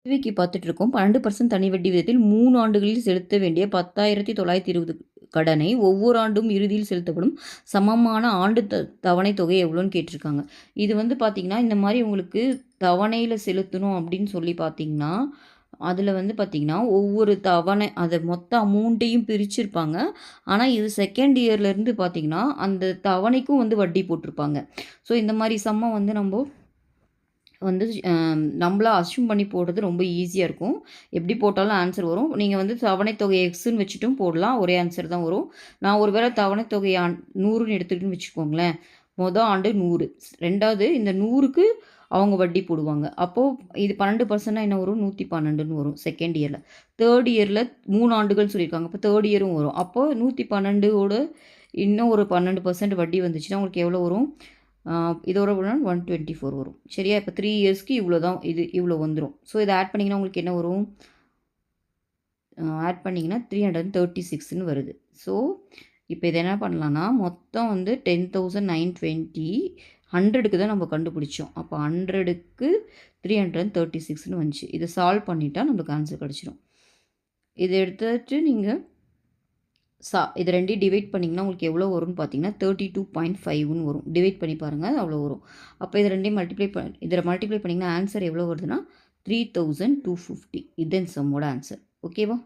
கேள்விக்கு பார்த்துட்ருக்கோம். 12% தனி வட்டி விதத்தில் 3 ஆண்டுகளில் செலுத்த வேண்டிய 10,920 கடனை ஒவ்வொரு ஆண்டும் இறுதியில் செலுத்தப்படும் சமமான ஆண்டு தவணை தொகை எவ்வளோன்னு கேட்டிருக்காங்க. இது வந்து பார்த்தீங்கன்னா, இந்த மாரி உங்களுக்கு தவணையில செலுத்தணும் அப்படின்னு சொல்லி பார்த்தீங்கன்னா, அதில வந்து பார்த்தீங்கன்னா, ஒவ்வொரு தவணை அத மொத்த அமௌண்ட்டையும் பிரிச்சிருப்பாங்க. ஆனா, இது செகண்ட் இயர்லேருந்து பார்த்தீங்கன்னா, அந்த தவணைக்கும் வந்து வட்டி போட்டிருப்பாங்க. ஸோ, இந்த மாரி சம்ம வந்து நம்ப வந்து நம்மளா அஸ்யூம் பண்ணி போடுறது ரொம்ப ஈஸியா இருக்கும். எப்படி போட்டாலும் ஆன்சர் வரும். நீங்க வந்து தவணைத் தொகை எக்ஸ்ன்னு வச்சுட்டும் போடலாம். ஒரே ஆன்சர் தான் வரும். நான் ஒரு வேளை தவணைத் தொகை 100ன்னு எடுத்துக்கிட்டேன்னு வச்சுக்கோங்களேன். ஆண்டு 100. 2வது இந்த 100க்கு அவங்க வட்டி போடுவாங்க. அப்போ இது 12%னா என்ன வரும்? 112ன்னு வரும் செகண்ட் இயர்ல. 3 இயர்ல 3 ஆண்டுகள்னு சொல்லியிருக்காங்க. அப்போ 3 இயரும் வரும். அப்போ 112ஓட இன்னும் ஒரு 12% வட்டி வந்துச்சுன்னா உங்களுக்கு எவ்வளோ வரும்? இதோட 124 வரும். சரியா? இப்போ 3 இயர்ஸ்க்கு இவ்வளோ தான் இவ்வளோ வந்துரும். ஸோ இத ஆட் பண்ணீங்கன்னா உங்களுக்கு என்ன வரும்? ஆட் பண்ணீங்கன்னா 336ன்னு வருது. ஸோ இப்போ இத என்ன பண்ணலான்னா, மொத்தம் வந்து 10,920 100க்கு தான் நம்ம கண்டுபிடிச்சோம். அப்போ 100க்கு 336ன்னு வந்துச்சு. இத சால்வ் பண்ணிட்டா நம்மளுக்கு ஆன்சர் கிடைச்சிரும். இத எடுத்துட்டு நீங்க இது 2யும் டிவைட் பண்ணிங்கன்னா உங்களுக்கு எவ்வளோ வரும்னு பார்த்தீங்கன்னா 32.5ன்னு வரும். டிவைட் பண்ணி பாருங்கள் அவ்வளோ வரும். அப்போ இது 2யும் இதில் மல்டிப்ளை பண்ணிங்கன்னா ஆன்சர் எவ்வளோ வருதுன்னா 3250. இதுதான் சம்மோட ஆன்சர். ஓகேவா?